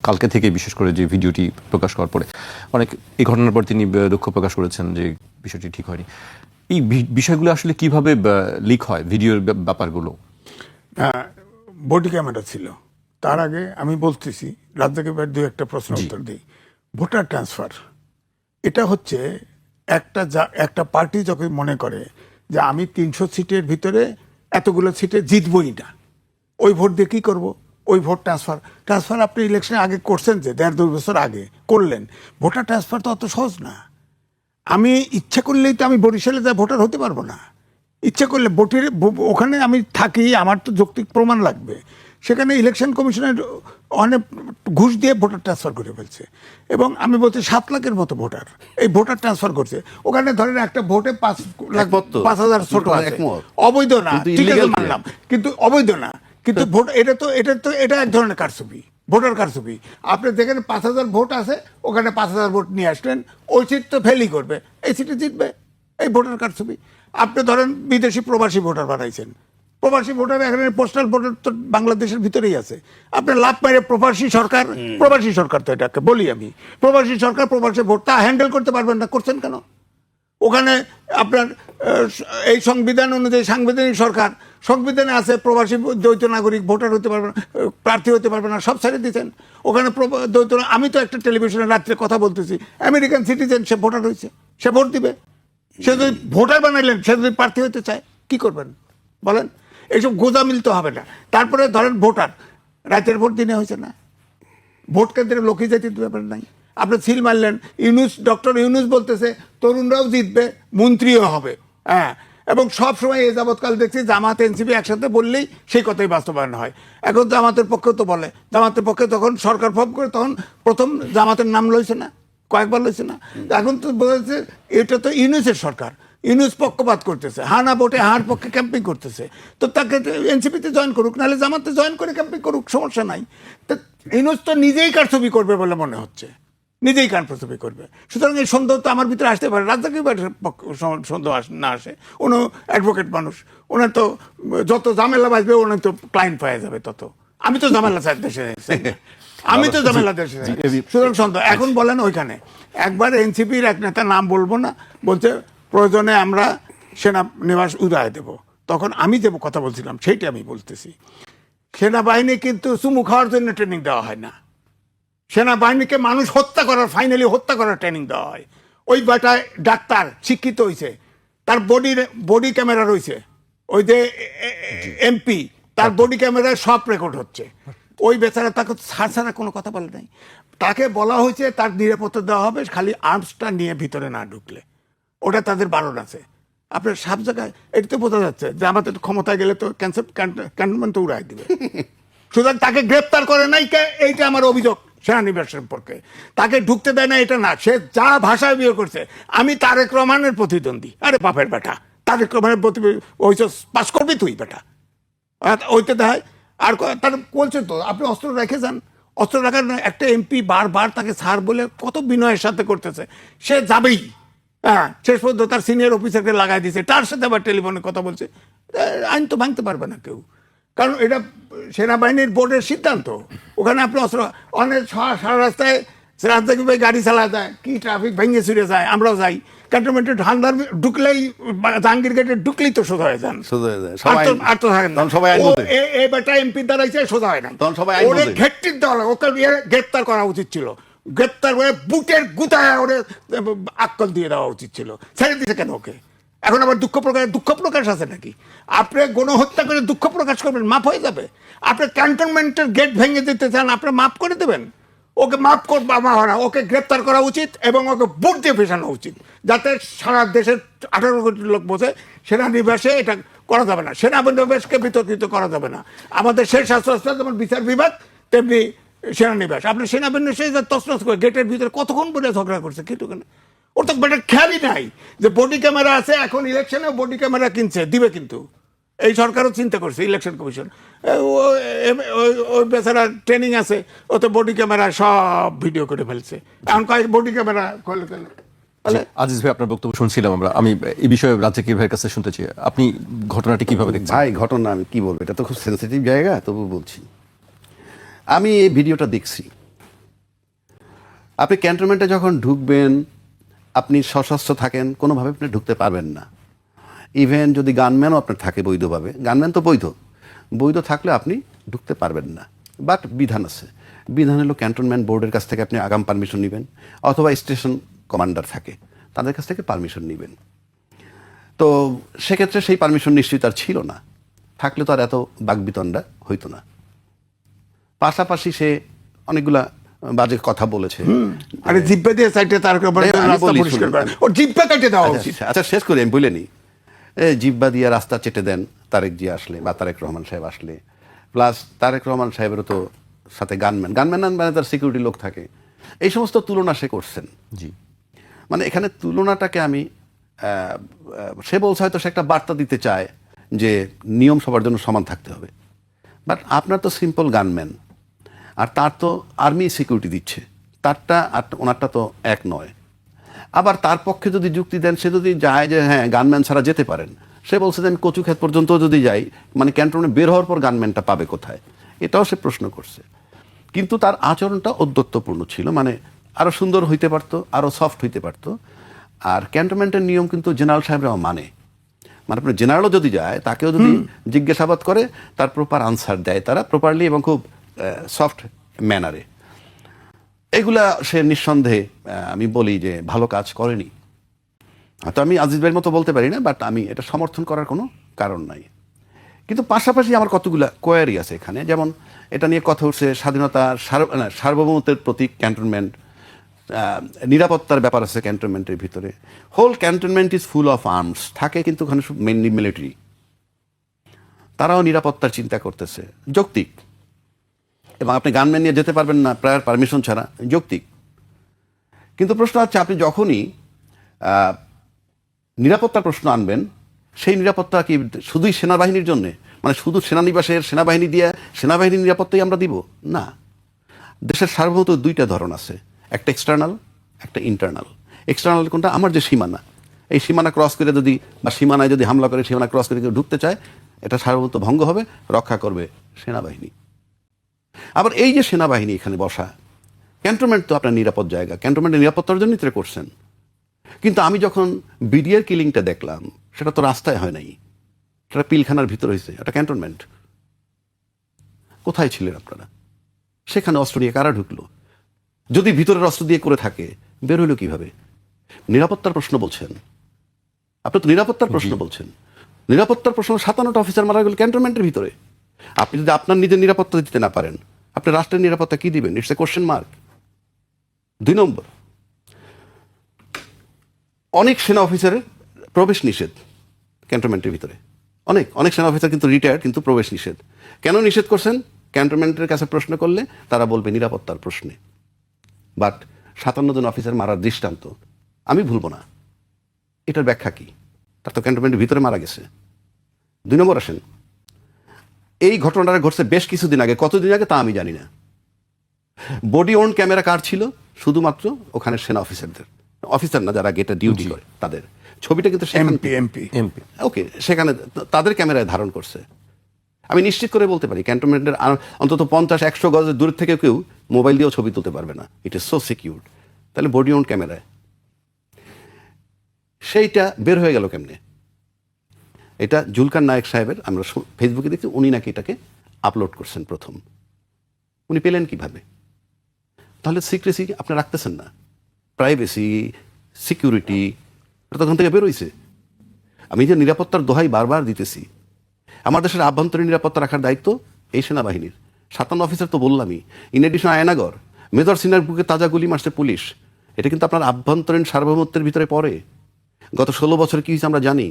কালকে থেকে বিশেষ করে যে ভিডিওটি প্রকাশ করার পরে অনেক এই ঘটনার পর তিনি দুঃখ প্রকাশ করেছেন যে বিষয়টি ঠিক হয়নি। এই বিষয়গুলো আসলে কিভাবে লিক হয় ভিডিওর ব্যাপারগুলো? বডি ক্যামেরা ছিল। তার আগে আমি বলতেছি রাজ্জাক ভাই দু একটা প্রশ্ন উত্তর দিই। ভোটার ট্রান্সফার এটা হচ্ছে একটা পার্টি যখন মনে করে যে আমি 300 সিটের ভিতরে এতগুলো সিটে জিতবই না, ওই ভোট দিয়ে কী করবো, ওই ভোট ট্রান্সফার আপনি ইলেকশনে আগে করছেন যে 1.5-2 বছর আগে করলেন। ভোটার ট্রান্সফার তো অত সহজ না। আমি ইচ্ছা করলেই তো আমি বরিশালে যা ভোটার হতে পারবো না। ইচ্ছা করলে ওখানে আমি থাকি, আমার তো যৌক্তিক প্রমাণ লাগবে। সেখানে ইলেকশন কমিশনের অনেক ঘুষ দিয়ে ভোটার ট্রান্সফার করে ফেলছে। এবং আমি বলছি 7 লাখের মতো ভোটার এই ভোটার ট্রান্সফার করছে। ওখানে ধরেন একটা ভোটে 5,000 ছোট আছে, অবৈধ না, ঠিক আছে মানলাম, কিন্তু অবৈধ না। কিন্তু ভোট এটা এক ধরনের কারচুপি, ভোটার কারচুপি। আপনি যেখানে 5,000 ভোট আছে ওখানে 5,000 ভোট নিয়ে আসলেন, ওই সিট তো ফেলই করবে, এই সিটে জিতবে, এই ভোটার কারচুপি। আপনি ধরেন বিদেশি প্রবাসী ভোটার বানাইছেন, প্রবাসী ভোটার এখানে পোস্টাল ভোটার তো বাংলাদেশের ভিতরেই আছে। আপনার লাভ পাইলে প্রবাসী সরকার তো এটাকে বলি আমি, প্রবাসী সরকার প্রবাসী ভোটটা হ্যান্ডেল করতে পারবেন না, করছেন কেন? ওখানে আপনার এই সংবিধান অনুযায়ী সাংবিধানিক সরকার, সংবিধানে আছে প্রবাসী দ্বৈত নাগরিক ভোটার হতে পারবে না, প্রার্থী হতে পারবে না, সব ছেড়ে দিচ্ছেন। ওখানে দ্বৈত, আমি তো একটা টেলিভিশনে রাত্রে কথা বলতেছি, আমেরিকান সিটিজেন, সে ভোটার হয়েছে, সে ভোট দিবে। সে যদি ভোটার বানাইলেন, সে যদি প্রার্থী হতে চায়, কি করবেন বলেন? এইসব গোজামিল তো হবে না। তারপরে ধরেন ভোটার, রাতের ভোট দিনে হয়েছে না, ভোট কেন্দ্রে লোকই যেতে ব্যাপার নাই। আপনি সিল মারলেন, ডক্টর ইউনুস বলতেছে তরুণরাও জিতবে, মন্ত্রীও হবে, হ্যাঁ। এবং সব সময় এ যাবৎকাল দেখছি জামাত এনসিপি একসাথে বললেই সেই কথাই বাস্তবায়ন হয়। এখন জামাতের পক্ষেও তো বলে, জামাতের পক্ষে তখন সরকার ফর্ম করে তখন প্রথম জামাতের নাম লইছে না, কয়েকবার লইছে না। এখন তো বোঝা যাচ্ছে এটা তো ইউনুসের সরকার, ইউনুস পক্ষপাত করতেছে, হানা ভোটে হার পক্ষে ক্যাম্পিং করতেছে। তো তাকে এনসিপিতে জয়েন করুক, নাহলে জামাতে জয়েন করে ক্যাম্পিং করুক, সমস্যা নাই। তো ইউনুস তো নিজেই কারচুপি করবে বলে মনে হচ্ছে, নিজেই কারচুপি করবে। সুতরাং এই সন্দেহ তো আমার ভিতরে আসতে পারে। রাজ্জাক সন্দেহ না আসে, উনি অ্যাডভোকেট মানুষ, ওনার তো যত ঝামেলা বাজবে ওনার তো ক্লায়েন্ট পাওয়া যাবে তত। আমি তো ঝামেলা চাই দেশে, আমি তো ঝামেলা দেশে, সুতরাং সন্দেহ। এখন বলেন ওইখানে একবার এনসিপির এক নেতা, নাম বলবো না, বলছে প্রয়োজনে আমরা সেনানিবাস উদয় দেব। তখন আমি যে কথা বলছিলাম সেইটা আমি বলতেছি, সেনাবাহিনী কিন্তু চুমু খাওয়ার জন্য ট্রেনিং দেওয়া হয় না, সেনাবাহিনীকে মানুষ ফাইনালি হত্যা করার ট্রেনিং দেওয়া হয়। ওই বেটায় ডাক্তার শিক্ষিত হয়েছে, তার বডি ক্যামেরা রয়েছে, ওই যে এমপি, তার বডি ক্যামেরায় সব রেকর্ড হচ্ছে। ওই বেচারা তাকে ছাড়া কোনো কথা বলে নাই। তাকে বলা হয়েছে তার নিরাপত্তা দেওয়া হবে, খালি আর্মসটা নিয়ে ভিতরে না ঢুকলে, ওটা তাদের বারণ আছে। আপনার সব জায়গায় এটা তো বোঝা যাচ্ছে যে আমাদের ক্ষমতায় গেলে তো ক্যান্টনমেন্ট তো উড়াই দিবে। সুতরাং তাকে গ্রেপ্তার করে নাই, এইটা আমার অভিযোগ সেনানিবাস সম্পর্কে। তাকে ঢুকতে দেয় না এটা না, সে যা ভাষায় বিয়ে করছে। আমি তারেক রহমানের প্রতিদ্বন্দ্বী, আরে বাপের বেটা, তারেক রহমানের ওইটা পাস করবি তুই বেটা, ওইটা দেয়। আর তার বলছে তো আপনি অস্ত্র রেখে যান, অস্ত্র রাখার একটা এমপি বারবার তাকে ছাড় বলে কত বিনয়ের সাথে করতেছে, সে যাবেই। হ্যাঁ, শেষ পর্যন্ত তার সিনিয়র অফিসারকে লাগাই দিয়েছে, তার সাথে আবার টেলিফোনে কথা বলছে। আইন তো ভাঙতে পারবে না কেউ, কারণ এটা সেনাবাহিনীর বোর্ডের সিদ্ধান্ত। ওখানে আপনি অস্ত্র অনেক সারা রাস্তায় রাজ্জাক ভাই গাড়ি চালা যায়, কি ট্রাফিক ভেঙে চুরে যায়, আমরাও যাই। ক্যান্টনমেন্টে ঢান্ডার ঢুকলেই, জাহাঙ্গীর গেটে ঢুকলেই তো সোজা হয়ে যান, আর তো থাকেন না। এই বেটা এমপি দাঁড়াইছে, সোজা হয় না, ওরে ঘেটটির দেওয়া, ওকে গ্রেপ্তার করা উচিত ছিল, গ্রেপ্তার করে বুটের গুতায় ওরে আক্কল দিয়ে দেওয়া উচিত ছিল। ছেড়ে দিছে কেন ওকে? এখন আবার দুঃখ প্রকাশ আছে নাকি? আপনি গণহত্যা করে দুঃখ প্রকাশ করবেন, মাফ হয়ে যাবে? আপনি ক্যান্টনমেন্টের গেট ভেঙে দিতে চান, আপনি মাফ করে দেবেন? ওকে মাফ করবা না, ওকে গ্রেপ্তার করা উচিত এবং ওকে বুট দিয়ে ফেসানো উচিত, যাতে সারা দেশের 18 কোটি লোক বোঝে সেনানিবাসে এটা করা যাবে না, সেনানিবাসকে বিতর্কিত করা যাবে না। আমাদের শেষ শাস্ত্র যেমন বিচার বিভাগ, তেমনি সেনানিবাস। আপনি সেনাবাহিনী তছনছ করে গেটের ভিতরে কতক্ষণ বলে ঝগড়া করছে, কিন্তু ওর তো বেটার খেয়ালই নাই যে বডি ক্যামেরা আছে। এখন ইলেকশনে বডি ক্যামেরা কিনছে, দিবে, কিন্তু এই সরকারও চিন্তা করছে, ইলেকশন কমিশন, ওই বেচারা ট্রেনিং আছে, ও তো বডি ক্যামেরা সব ভিডিও করে ফেলছে। এখন কয়েক বডি ক্যামেরা করলে আজিজ ভাই, আপনার বক্তব্য শুনছিলাম আমরা, আমি এই বিষয়ে রাজ্জাক ভাইয়ের কাছে শুনতে চাই, আপনি ঘটনাটি কিভাবে দেখছেন? ভাই, ঘটনা আমি কি বলবো, এটা তো খুব সেন্সিটিভ জায়গা, তবু বলছি। আমি এই ভিডিওটা দেখছি, আপনি ক্যান্টনমেন্টে যখন ঢুকবেন, আপনি সশস্ত্র থাকেন, কোনোভাবে আপনি ঢুকতে পারবেন না। ইভেন যদি গানম্যানও আপনার থাকে বৈধভাবে, গানম্যান তো বৈধ থাকলে আপনি ঢুকতে পারবেন না। বাট বিধান আছে, বিধান হলো ক্যান্টনমেন্ট বোর্ডের কাছ থেকে আপনি আগাম পারমিশন নেবেন, অথবা স্টেশন কমান্ডার থাকে তাদের কাছ থেকে পারমিশন নেবেন। তো সেক্ষেত্রে সেই পারমিশন নিশ্চয়ই তার ছিল না, থাকলে তো আর এত বাকবিতণ্ডা হইতো না। পাশাপাশি সে অনেকগুলা বাজে কথা বলেছে। আরে জিব্বা দিয়ে সাইডে তার আমি রাস্তা বলি, পরিষ্কার শুনুন। করে ওর জিব্বা কেটে দেওয়া উচিত। আচ্ছা শেষ করি, আমি বলে নিই। জিব্বা দিয়ে রাস্তা চেটে দেন তারেক জি আসলে, বা তারেক রহমান সাহেব আসলে, প্লাস তারেক রহমান সাহেবেরও তো সাথে গানম্যান মানে তার সিকিউরিটি লোক থাকে, এই সমস্ত তুলনা সে করছেন। জি, মানে এখানে তুলনাটাকে আমি সে বলছে হয়তো সে একটা বার্তা দিতে চায় যে নিয়ম সবার জন্য সমান থাকতে হবে। বাট আপনার তো সিম্পল গানম্যান, আর তার তো আর্মি সিকিউরিটি দিচ্ছে, তারটা আর ওনারটা তো এক নয়। আবার তার পক্ষে যদি যুক্তি দেন, সে যদি যায় যে হ্যাঁ গানম্যান ছাড়া যেতে পারেন, সে বলছে যে আমি কচুক্ষেত পর্যন্ত যদি যাই, মানে ক্যান্টনমেন্ট বের হওয়ার পর গানম্যানটা পাবে কোথায়, এটাও সে প্রশ্ন করছে। কিন্তু তার আচরণটা ঔদ্ধত্যপূর্ণ ছিল, মানে আরও সুন্দর হইতে পারতো, আরও সফট হইতে পারতো। আর ক্যান্টনমেন্টের নিয়ম কিন্তু জেনারেল সাহেবরাও মানে আপনার জেনারেলও যদি যায়, তাকেও যদি জিজ্ঞাসাবাদ করে, তার প্রপার আনসার দেয় তারা প্রপারলি এবং খুব সফট ম্যানারে। এগুলা সে নিঃসন্দেহে আমি বলি যে ভালো কাজ করেনি। হয়তো আমি আজিজ ভাইয়ের মতো বলতে পারি না, বাট আমি এটা সমর্থন করার কোনো কারণ নাই। কিন্তু পাশাপাশি আমার কতগুলা কোয়ারি আছে এখানে। যেমন এটা নিয়ে কথা উঠছে স্বাধীনতা, সার্বভৌমত্বের প্রতীক ক্যান্টনমেন্ট, নিরাপত্তার ব্যাপার আছে ক্যান্টনমেন্টের ভিতরে। Whole cantonment is full of arms থাকে, কিন্তু ওখানে মেনলি মিলিটারি, তারাও নিরাপত্তার চিন্তা করতেছে, যৌক্তিক। এবং আপনি গানম্যান নিয়ে যেতে পারবেন না প্রায়র পারমিশন ছাড়া, যৌক্তিক। কিন্তু প্রশ্ন হচ্ছে, আপনি যখনই নিরাপত্তার প্রশ্ন আনবেন, সেই নিরাপত্তা কি শুধুই সেনাবাহিনীর জন্যে, মানে শুধু সেনানিবাসের সেনাবাহিনী দিয়ে সেনাবাহিনীর নিরাপত্তাই আমরা দিব না। দেশের সার্বভৌমত্ব দুইটা ধরন আছে, একটা এক্সটার্নাল, একটা ইন্টারনাল। এক্সটার্নাল কোনটা? আমার যে সীমানা, এই সীমানা ক্রস করে যদি, বা সীমানায় যদি হামলা করে সীমানা ক্রস করে কেউ ঢুকতে চায়, এটা সার্বভৌমত্ব ভঙ্গ হবে, রক্ষা করবে সেনাবাহিনী। আবার এই যে সেনাবাহিনী এখানে বসা, ক্যান্টনমেন্ট তো আপনার নিরাপদ জায়গা, ক্যান্টনমেন্টের নিরাপত্তার জন্যই তো করছেন। কিন্তু আমি যখন বিডিআর কিলিংটা দেখলাম, সেটা তো রাস্তায় হয় নাই, সেটা পিলখানার ভিতরে হয়েছে, এটা ক্যান্টনমেন্ট। কোথায় ছিলেন আপনারা? সেখানে অস্ত্র নিয়ে কারা ঢুকলো? যদি ভিতরের অস্ত্র দিয়ে করে থাকে, বের হইল কিভাবে? নিরাপত্তার প্রশ্ন বলছেন আপনি, তো নিরাপত্তার প্রশ্ন বলছেন। নিরাপত্তার প্রশ্ন, 57টা অফিসার মারা গেল ক্যান্টনমেন্টের ভিতরে। আপনি যদি আপনার নিজের নিরাপত্তা দিতে না পারেন, আপনি রাষ্ট্রের নিরাপত্তা কি দিবেন? It's a question mark. 2 নম্বর, অনেক সেনা অফিসারের প্রবেশ নিষেধ ক্যান্টনমেন্টের ভিতরে। অনেক অনেক সেনা অফিসার কিন্তু রিটায়ার্ড, কিন্তু প্রবেশ নিষেধ। কেন নিষেধ করছেন? ক্যান্টনমেন্টের কাছে প্রশ্ন করলে তারা বলবে নিরাপত্তার প্রশ্নে। বাট 57 জন অফিসার মারার দৃষ্টান্ত আমি ভুলবো না। এটার ব্যাখ্যা কি? তার তো ক্যান্টনমেন্টের ভিতরে মারা গেছে। 2 নম্বর আসেন, এই ঘটনাটা ঘটছে বেশ কিছুদিন আগে, কতদিন আগে তা আমি জানি না। বডি ওন ক্যামেরা কার ছিল? শুধুমাত্র ওখানে সেনা অফিসারদের, অফিসার না, যারা গেটে ডিউটি করে তাদের ছবিটা কিন্তু এমপি ওকে, সেখানে তাদের ক্যামেরায় ধারণ করছে। আমি নিশ্চিত করে বলতে পারি ক্যান্টনমেন্টের অন্তত 50-100 গজের দূর থেকে কেউ মোবাইল দিয়েও ছবি তুলতে পারবে না। It is so secured. তাহলে বডি ওন ক্যামেরায় সেইটা বের হয়ে গেল কেমনে? এটা জুলকার নায়েক সাহেবের, আমরা ফেসবুকে দেখছি, উনি নাকি এটাকে আপলোড করছেন প্রথম। উনি পেলেন কিভাবে? তাহলে সিক্রেসি আপনি রাখতেছেন না, প্রাইভেসি, সিকিউরিটি, এটা তখন থেকে বেরোইছে। আমি যে নিরাপত্তার দোহাই বারবার দিতেছি, আমার দেশের আভ্যন্তরীণ নিরাপত্তা রাখার দায়িত্ব এই সেনাবাহিনীর। 57 অফিসার তো বললামই, ইন এডিশন আয়নাগর, মেজর সিনার বুকে তাজা গুলি মারছে পুলিশ। এটা কিন্তু আপনার আভ্যন্তরীণ সার্বভৌমত্বের ভিতরে পড়ে। গত 16 বছর কি হয়েছে আমরা জানি।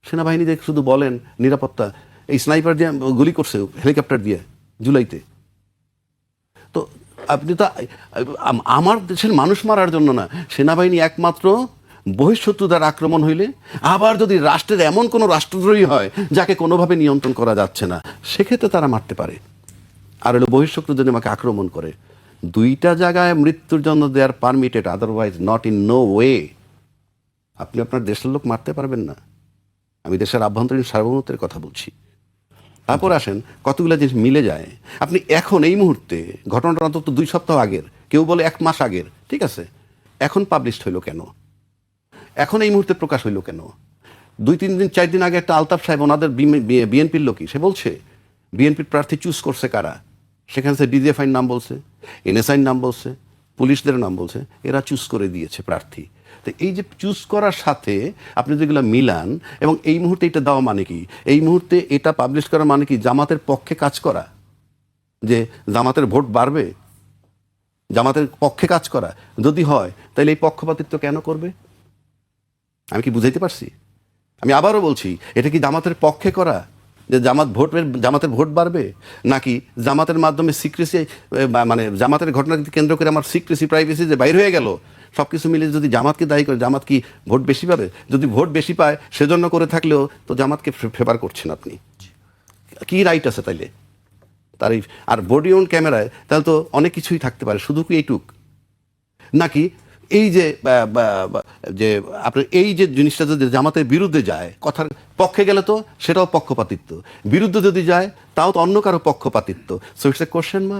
সেনাবাহিনীদের শুধু বলেন নিরাপত্তা, এই স্নাইপার দিয়ে গুলি করছে হেলিকপ্টার দিয়ে জুলাইতে। তো আপনি তো আমার দেশের মানুষ মারার জন্য না, সেনাবাহিনী একমাত্র বহিঃশত্রু দ্বারা আক্রমণ হইলে, আবার যদি রাষ্ট্রের এমন কোনো রাষ্ট্রদ্রোহী হয় যাকে কোনোভাবে নিয়ন্ত্রণ করা যাচ্ছে না, সেক্ষেত্রে তারা মারতে পারে। আর হলো বহিঃশত্রু যদি আমাকে আক্রমণ করে, 2টা জায়গায় মৃত্যুর জন্য they are permitted, otherwise not in no way. আপনি আপনার দেশের লোক মারতে পারবেন না। আমি দেশের আভ্যন্তরীণ সার্বভৌমত্বের কথা বলছি। তারপর আসেন, কতগুলো জিনিস মিলে যায়। আপনি এখন এই মুহূর্তে, ঘটনাটা অন্তত 2 সপ্তাহ আগের, কেউ বলে 1 মাস আগের, ঠিক আছে, এখন পাবলিশড হইলো কেন? এখন এই মুহূর্তে প্রকাশ হইলো কেন? 2-3 দিন 4 দিন আগে একটা আলতাফ সাহেব, ওনাদের বিএনপির লোকই, সে বলছে বিএনপির প্রার্থী চুজ করছে কারা, সেখানে সে ডিজিএফআইর নাম বলছে, এনএসআইর নাম বলছে, পুলিশদের নাম বলছে, এরা চুজ করে দিয়েছে প্রার্থী। তো এই যে চুজ করার সাথে আপনি যেগুলো মিলান, এবং এই মুহূর্তে এটা দেওয়া মানে কি, এই মুহূর্তে এটা পাবলিশ করা মানে কি জামাতের পক্ষে কাজ করা, যে জামাতের ভোট বাড়বে, জামাতের পক্ষে কাজ করা যদি হয়, তাহলে এই পক্ষপাতিত্ব কেন করবে? আমি কি বুঝাইতে পারছি? আমি আবারও বলছি, এটা কি জামাতের পক্ষে করা, যে জামাতের ভোট বাড়বে, নাকি জামাতের মাধ্যমে সিক্রেসি, মানে জামাতের ঘটনাকে কেন্দ্র করে আমার সিক্রেসি, প্রাইভেসি যে বাইর হয়ে গেল, সব কিছু মিলে যদি জামাতকে দায়ী করে, জামাত কি ভোট বেশি পাবে? যদি ভোট বেশি পায় সেজন্য করে থাকলেও তো জামাতকে ফেভার করছেন আপনি। কি রাইট আছে তাইলে তার? আর বডি অন ক্যামেরায় তাহলে তো অনেক কিছুই থাকতে পারে, শুধু কি এইটুক? নাকি এই যে যে আপনার এই যে জিনিসটা যদি জামাতের বিরুদ্ধে যায়, কথার পক্ষে গেলে তো সেটাও পক্ষপাতিত্ব, বিরুদ্ধে যদি যায় তাও তো অন্য কারো পক্ষপাতিত্ব। So it's a question mark.